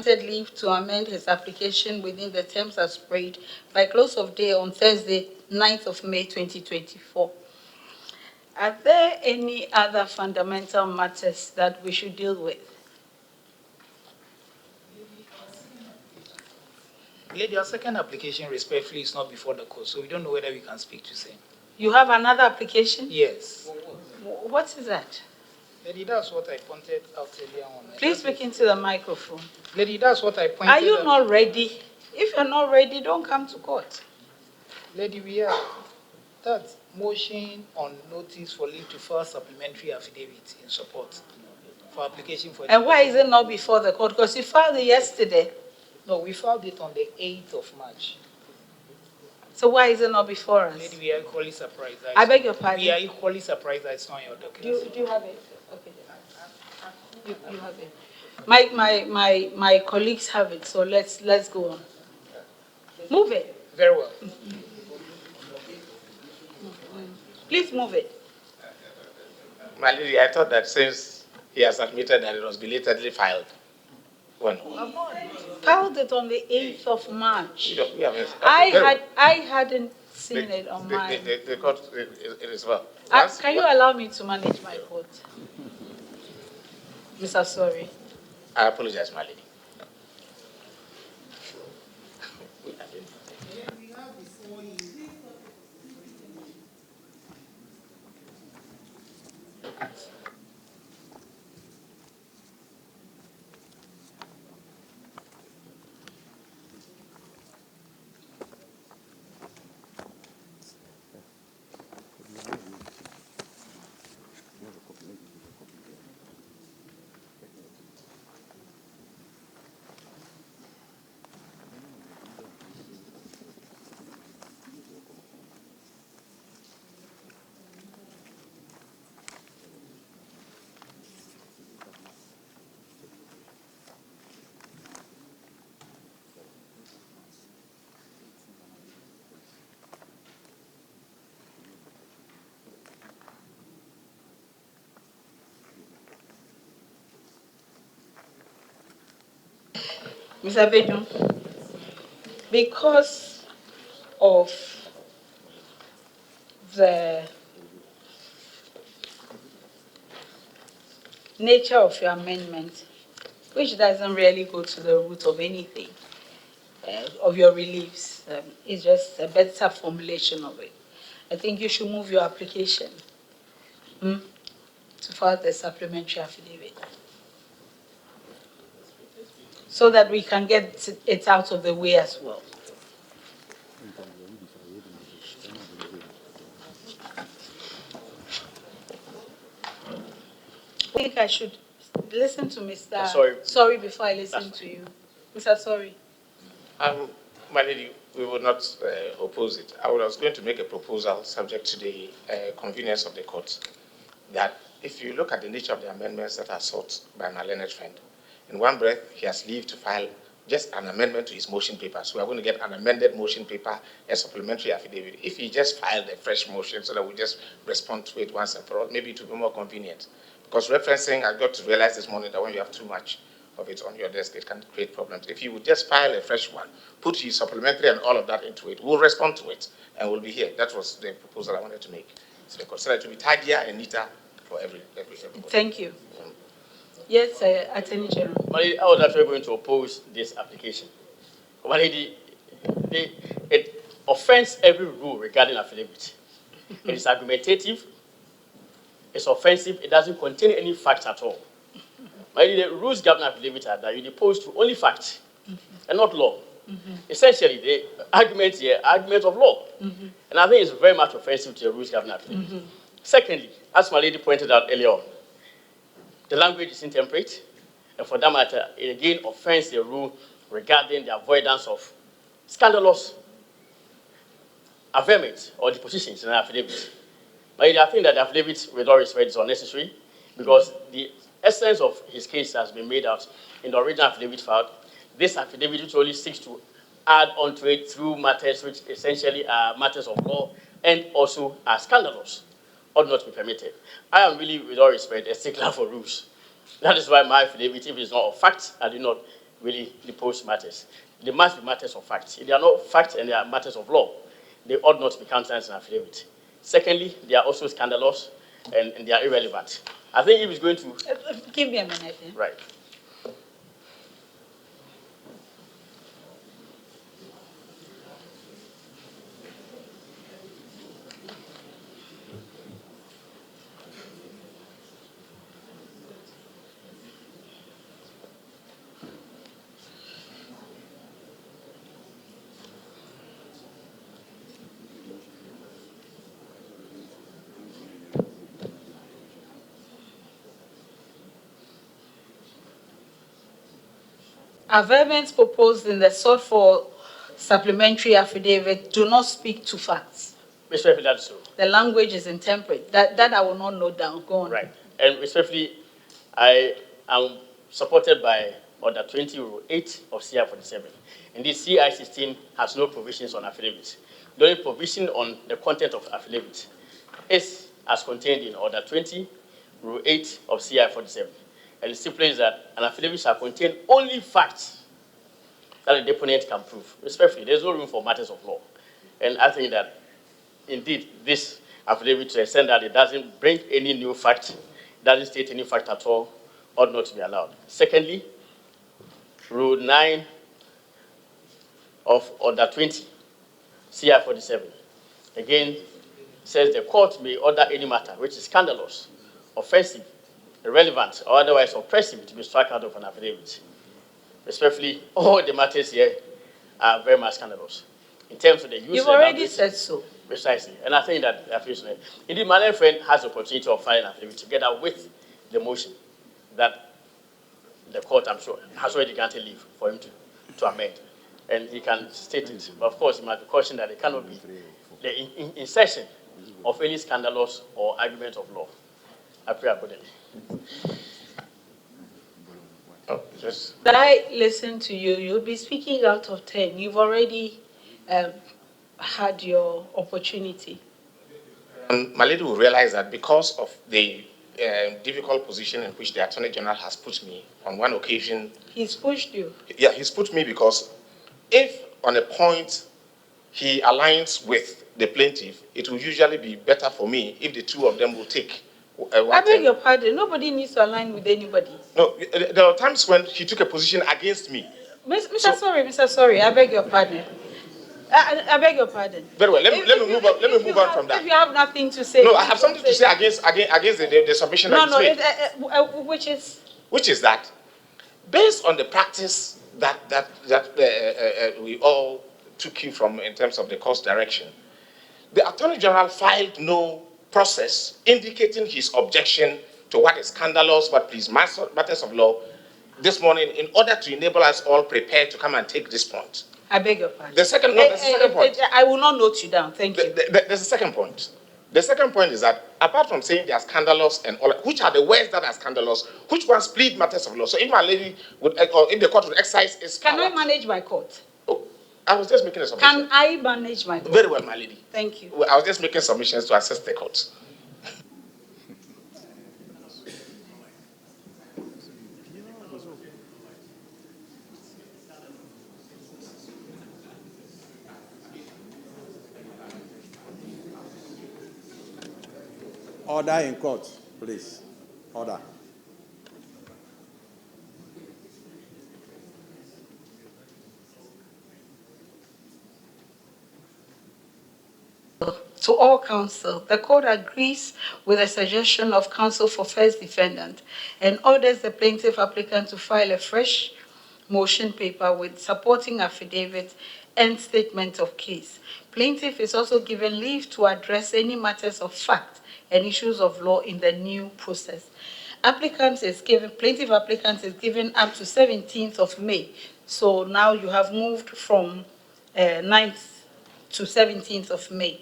granted leave to amend his application within the terms as prayed by close of day on Thursday, 9th of May 2024. Are there any other fundamental matters that we should deal with? Lady, our second application respectfully is not before the court, so we don't know whether we can speak to same. You have another application? Yes. What is that? Lady, that's what I pointed out earlier on. Please speak into the microphone. Lady, that's what I pointed out. Are you not ready? If you're not ready, don't come to court. Lady, we are. That's motion on notice for leave to file supplementary affidavit in support for application for. And why is it not before the court? Because you filed it yesterday. No, we filed it on the 8th of March. So why is it not before us? Lady, we are equally surprised. I beg your pardon? We are equally surprised that it's not in your documents. Do you have it? Okay. You have it. My colleagues have it, so let's go on. Move it. Very well. Please move it. My lady, I thought that since he has admitted that it was belatedly filed. When? Filed it on the 8th of March. I hadn't seen it on mine. The court, it is well. Can you allow me to manage my court? Mr. Sorry. I apologize, my lady. Mr. Bedun, because of the nature of your amendment, which doesn't really go to the root of anything, of your reliefs, it's just a better formulation of it. I think you should move your application to file the supplementary affidavit, so that we can get it out of the way as well. I think I should listen to Mr. Sorry before I listen to you. Mr. Sorry. My lady, we would not oppose it. I was going to make a proposal subject to the convenience of the court, that if you look at the nature of the amendments that are sought by my learned friend, in one breath, he has leave to file just an amendment to his motion paper. So we are going to get an amended motion paper, a supplementary affidavit. If he just filed a fresh motion so that we just respond to it once and for all, maybe it will be more convenient. Because referencing, I got to realize this morning that when you have too much of it on your desk, it can create problems. If you would just file a fresh one, put his supplementary and all of that into it, we'll respond to it and we'll be here. That was the proposal I wanted to make. So they consider it to be tidier and neater for everybody. Thank you. Yes, Attorney General. I was actually going to oppose this application. It offends every rule regarding affidavit. It is argumentative, it's offensive, it doesn't contain any facts at all. The rules governing affidavit are that you depose to only facts and not law. Essentially, the argument here, argument of law. And I think it's very much offensive to the rules governing affidavit. Secondly, as my lady pointed out earlier on, the language is intemperate, and for that matter, it again offends the rule regarding the avoidance of scandalous averment or depositions in an affidavit. But I think that the affidavit, with all respect, is unnecessary because the essence of his case has been made out in the original affidavit filed. This affidavit which only seeks to add onto it through matters which essentially are matters of law and also are scandalous, ought not to be permitted. I am really, with all respect, a stickler for rules. That is why my affidavit, if it's not a fact, I do not really depose matters. They must be matters of fact. If they are not facts and they are matters of law, they ought not be countenanced in affidavit. Secondly, they are also scandalous and they are irrelevant. I think if it's going to... Give me a minute. Yeah? Right. Averments proposed in the sought for supplementary affidavit do not speak to facts. Respectfully, that's so. The language is intemperate. That I will not note down. Go on. Right. And respectfully, I am supported by Order 20, Rule 8 of CI 47. Indeed, CI 16 has no provisions on affidavits. The only provision on the content of affidavit is as contained in Order 20, Rule 8 of CI 47. And it stipulates that an affidavit shall contain only facts that the deponent can prove. Respectfully, there's no room for matters of law. And I think that, indeed, this affidavit, to the extent that it doesn't bring any new fact, doesn't state any fact at all, ought not to be allowed. Secondly, Rule 9 of Order 20, CI 47, again, says the court may order any matter which is scandalous, offensive, irrelevant, or otherwise oppressive to be struck out of an affidavit. Respectfully, all the matters here are very much scandalous. In terms of the use You've already said so. Precisely. And I think that, indeed, my friend has the opportunity of filing an affidavit together with the motion that the court, I'm sure, has already granted leave for him to amend. And he can state it. But of course, he must be cautioned that it cannot be the insertion of any scandalous or argument of law. I pray accordingly. Oh, just... When I listen to you, you'll be speaking out of 10. You've already had your opportunity. My lady will realize that because of the difficult position in which the Attorney General has put me on one occasion. He's pushed you. Yeah, he's put me because if on a point he aligns with the plaintiff, it will usually be better for me if the two of them will take I beg your pardon. Nobody needs to align with anybody. No, there are times when he took a position against me. Mr. Sorry, I beg your pardon. I beg your pardon. Very well. Let me move on. Let me move on from that. If you have nothing to say, no, I have something to say against the submission that is made. Which is that, based on the practice that we all took you from in terms of the court's direction, the Attorney General filed no process indicating his objection to what is scandalous, what please matters of law this morning, in order to enable us all prepared to come and take this point. I beg your pardon. There's a second point. I will not note you down. Thank you. There's a second point. The second point is that apart from saying they are scandalous and all, which are the words that are scandalous, which ones plead matters of law? So if my lady would, or if the court would exercise its power. Can I manage my court? Oh, I was just making a submission. Can I manage my court? Very well, my lady. Thank you. I was just making submissions to assist the court. Order in court, please. Order. To all counsel, the court agrees with the suggestion of counsel for first defendant and orders the plaintiff applicant to file a fresh motion paper with supporting affidavit and statement of case. Plaintiff is also given leave to address any matters of fact and issues of law in the new process. Plaintiff applicant is given up to 17th of May. So now you have moved from 9th to 17th of May.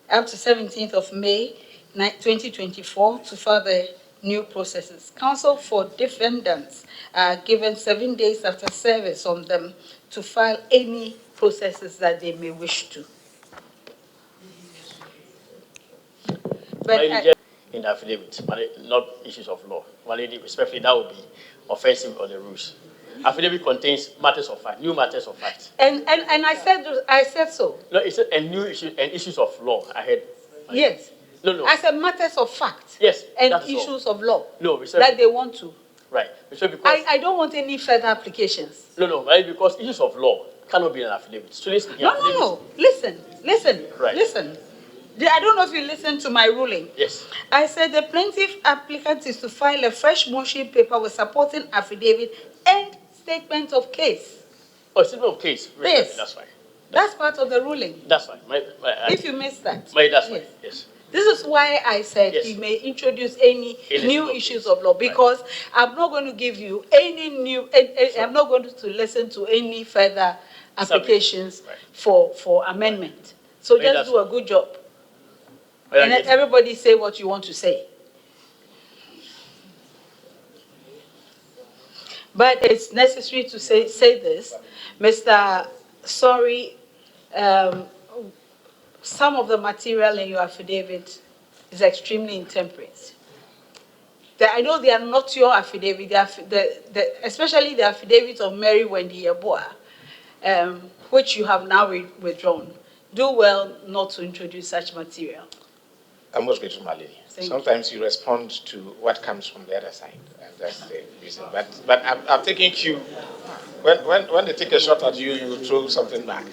Up to 17th of May, 2024 to further new processes. Counsel for defendants are given 7 days after service on them to file any processes that they may wish to. But in the affidavit, but not issues of law. Well, respectfully, that would be offensive on the rules. affidavit contains matters of fact, new matters of fact. And I said so. No, it's a new issue and issues of law. I had. Yes. No. I said matters of fact. Yes. And that's issues all. of law. No, we said that they want to. right. We said because I don't want any further applications. no, right? Because issues of law cannot be an affidavit. Strictly speaking, No. Listen. Right. Listen. I don't know if you listened to my ruling. Yes. I said the plaintiff applicant is to file a fresh motion paper with supporting affidavit and statement of case. Oh, statement of case. Yes. That's fine. That's part of the ruling. That's fine. If you missed that. That's fine. Yes. This is why I said Yes. he may introduce any new issues of law, because I'm not going to give you any new, I'm not going to listen to any further applications for amendment. So just do a good job. And let everybody say what you want to say. But it's necessary to say this, Mr. Sorry, some of the material in your affidavit is extremely intemperate. I know they are not your affidavit, especially the affidavit of Mary Wendy Yeboah, which you have now withdrawn. Do well not to introduce such material. I'm most grateful, my lady. Sometimes you respond to what comes from the other side, and that's the reason. But I'm taking cue. When they take a shot at you, you throw something back.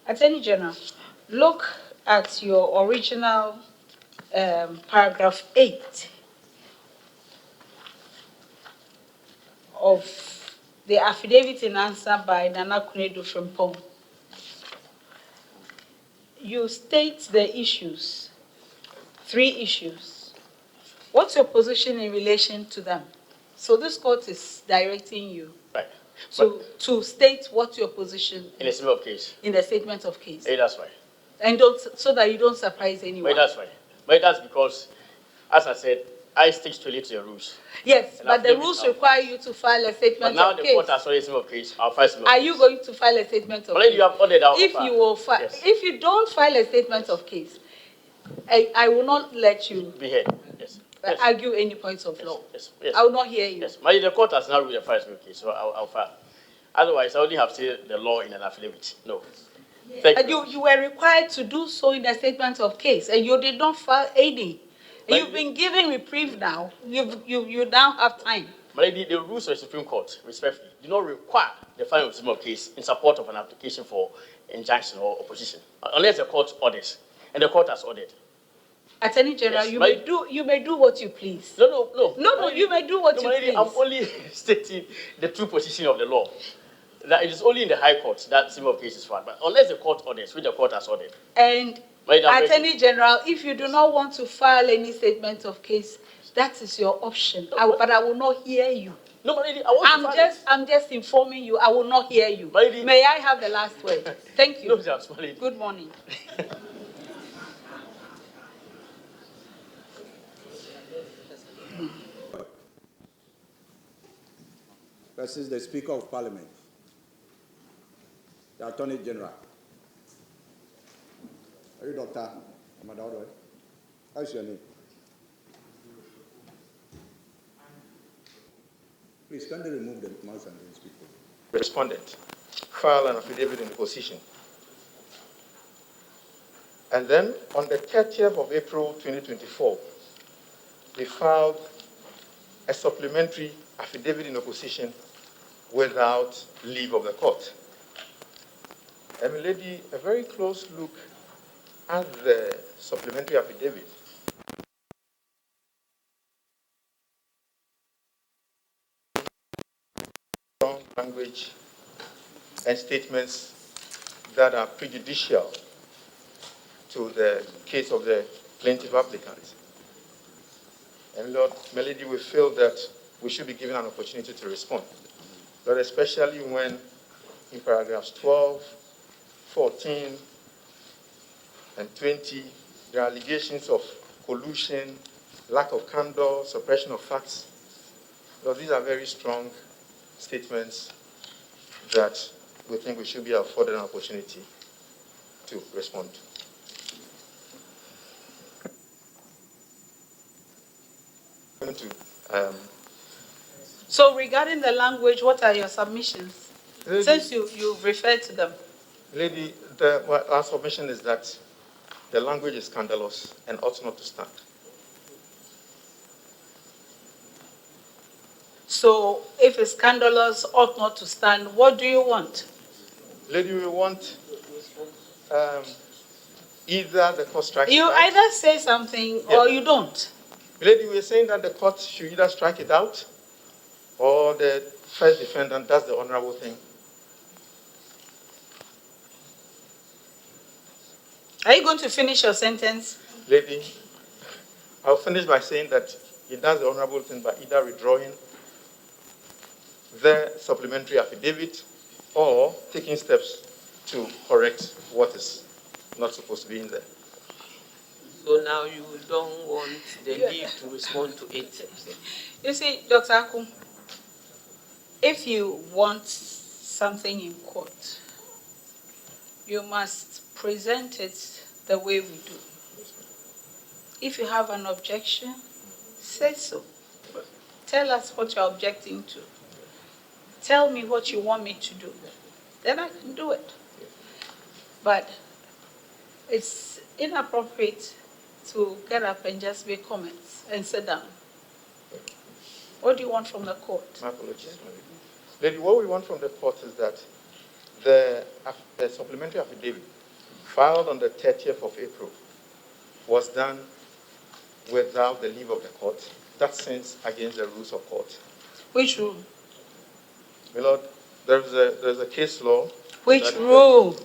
Attorney General, look at your original paragraph 8 of the affidavit in answer by Nana Kunedu Frimpong. You state the issues, 3 issues. What's your position in relation to them? So this court is directing you to state what your position in a statement of case. In the statement of case. That's right. And so that you don't surprise anyone. That's right. But that's because, as I said, I stick to the rules. Yes, but the rules require you to file a statement of case. But now the court has already statement of case. I'll file statement of case. Are you going to file a statement of case? You have ordered out. If you don't file a statement of case, I will not let you be heard. Yes. Argue any points of law. Yes. I will not hear you. Yes. The court has now ruled the first case, so I'll file. Otherwise, I only have said the law in an affidavit. No. You were required to do so in the statement of case, and you did not file any. You've been given reprieve now. You now have time. But the rules of the Supreme Court, respectfully, do not require the filing of a statement of case in support of an application for injunction or opposition, unless the court orders, and the court has ordered. Attorney General, yes, you may do what you please. No, you may do what you please. I'm only stating the true position of the law. That it is only in the High Court that statement of case is filed, but unless the court orders, which the court has ordered. And Attorney General, if you do not want to file any statement of case, that is your option. But I will not hear you. No, my lady, I'm just informing you. I will not hear you. May I have the last word? Thank you. No, my lady. Good morning. Versus the Speaker of Parliament, the Attorney General. Are you Dr. Amadao? How's your name? Please, can they remove the mouse and then speak? Respondent, file an affidavit in opposition. And then on the 30th of April 2024, they filed a supplementary affidavit in opposition without leave of the court. And lady, a very close look at the supplementary affidavit. Strong language and statements that are prejudicial to the case of the plaintiff applicant. And Lord Melody, we feel that we should be given an opportunity to respond. But especially when in paragraphs 12, 14, and 20, there are allegations of collusion, lack of candor, suppression of facts. Lord, these are very strong statements that we think we should be afforded an opportunity to respond. So regarding the language, what are your submissions? Lady, Since you've referred to them. Lady, our submission is that the language is scandalous and ought not to stand. So if it's scandalous, ought not to stand, what do you want? Lady, we want either the court strikes You it out. either say something or you don't. Lady, we're saying that the court should either strike it out or the first defendant does the honorable thing. Are you going to finish your sentence? Lady, I'll finish by saying that he does the honorable thing by either withdrawing the supplementary affidavit or taking steps to correct what is not supposed to be in there. So now you don't want the leave to respond to it. You see, Dr. Akum, if you want something in court, you must present it the way we do. If you have an objection, say so. Tell us what you're objecting to. Tell me what you want me to do. Then I can do it. But it's inappropriate to get up and just make comments and sit down. What do you want from the court? My apologies. Lady, what we want from the court is that the supplementary affidavit filed on the 30th of April was done without the leave of the court. That sins against the rules of court. Which rule? My Lord, there's a case law. Which rule?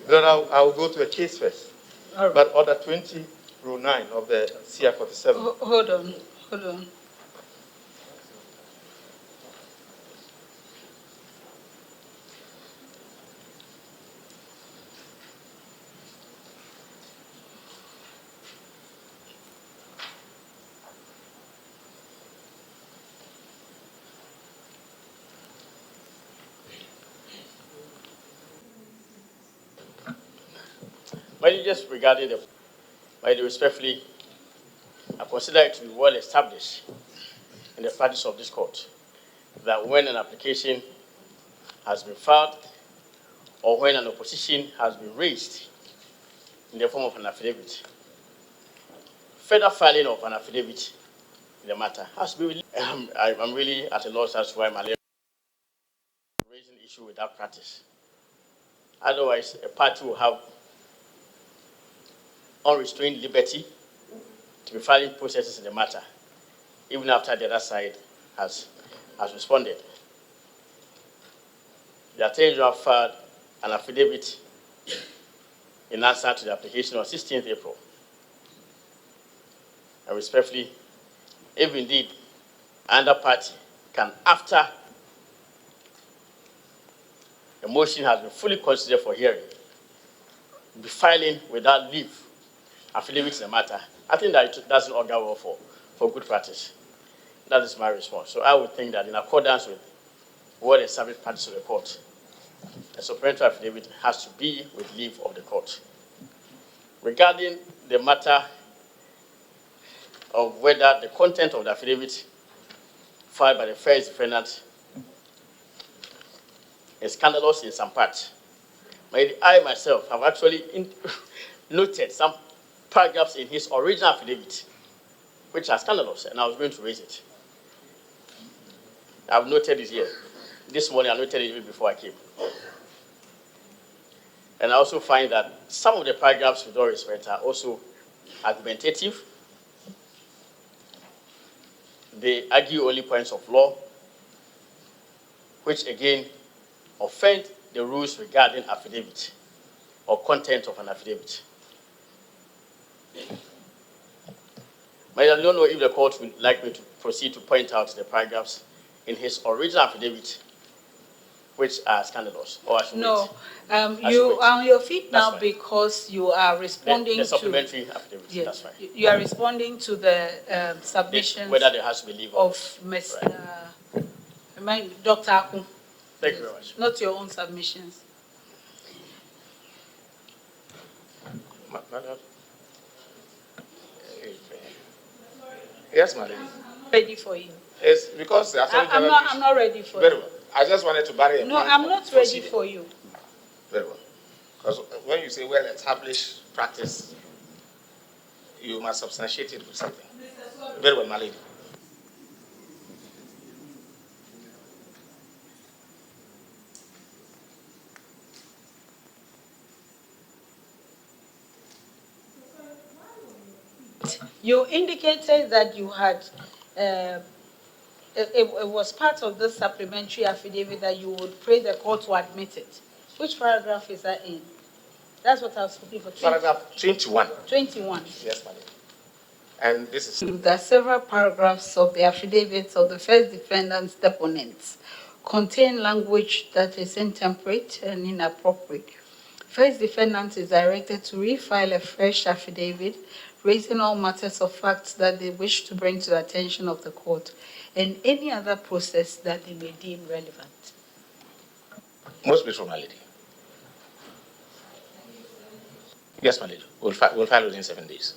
Then I'll go to a case first. All right. But Order 20, Rule 9 of the CR 47. Hold on. But just regarding respectfully, I consider it to be well established in the practice of this court that when an application has been filed or when an opposition has been raised in the form of an affidavit, further filing of an affidavit in the matter has to be released. I'm really at a loss as to why my raising the issue with that practice. Otherwise, a party will have unrestrained liberty to be filing processes in the matter, even after the other side has responded. The Attorney General filed an affidavit in answer to the application on 16th April. And respectfully, if indeed another party can, after a motion has been fully considered for hearing, be filing without leave affidavits in the matter, I think that it doesn't augur well for good practice. That is my response. So I would think that in accordance with what the established practice of the court, a supplementary affidavit has to be with leave of the court. Regarding the matter of whether the content of the affidavit filed by the first defendant is scandalous in some parts, I myself have actually noted some paragraphs in his original affidavit which are scandalous, and I was going to raise it. I've noted it here. This morning I noted it even before I came. And I also find that some of the paragraphs, with all respect, are also argumentative. They argue only points of law, which again offend the rules regarding affidavit or content of an affidavit. But I don't know if the court would like me to proceed to point out the paragraphs in his original affidavit which are scandalous, or I should No, wait. you are on your feet That's now fine. because you are responding The supplementary affidavit, Yes, that's fine. you are responding to the submissions Whether there has to be leave of Mr. Dr. Akum. Thank you very much. Not your own submissions. My lord. Yes, my lady. Ready for you. It's because the Attorney General... I'm not ready for Very you. well. I just wanted to bury a No, point I'm of not ready proceeding. for you. Very well. Because when you say well-established practice, you must substantiate it with something. Very well, my lady. You indicated that you had, it was part of this supplementary affidavit that you would pray the court to admit it. Which paragraph is that in? That's what I was looking for. Paragraph 21. 21. Yes, my lady. And this is... There are several paragraphs of the affidavits of the first defendant's deponents contain language that is intemperate and inappropriate. First defendant is directed to refile a fresh affidavit raising all matters of fact that they wish to bring to the attention of the court and any other process that they may deem relevant. Most beautiful, my lady. Yes, my lady. We'll file within 7 days.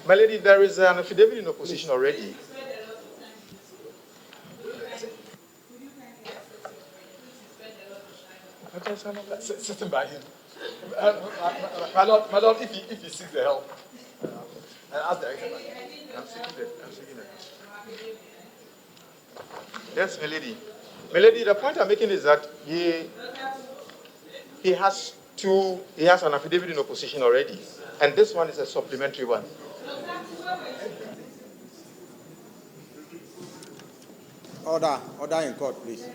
My lady, there is an affidavit in opposition already. Okay, so I'm sitting by him. My lord, if he seeks the help, and ask the expert. I'm seeking it. Yes, my lady. My lady, the point I'm making is that he has an affidavit in opposition already, and this one is a supplementary one. Order in court, please.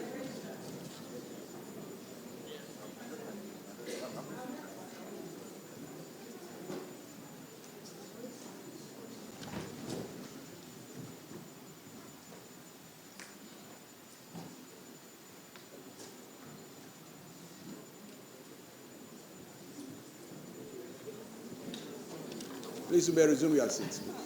Please, you may resume your seats, please.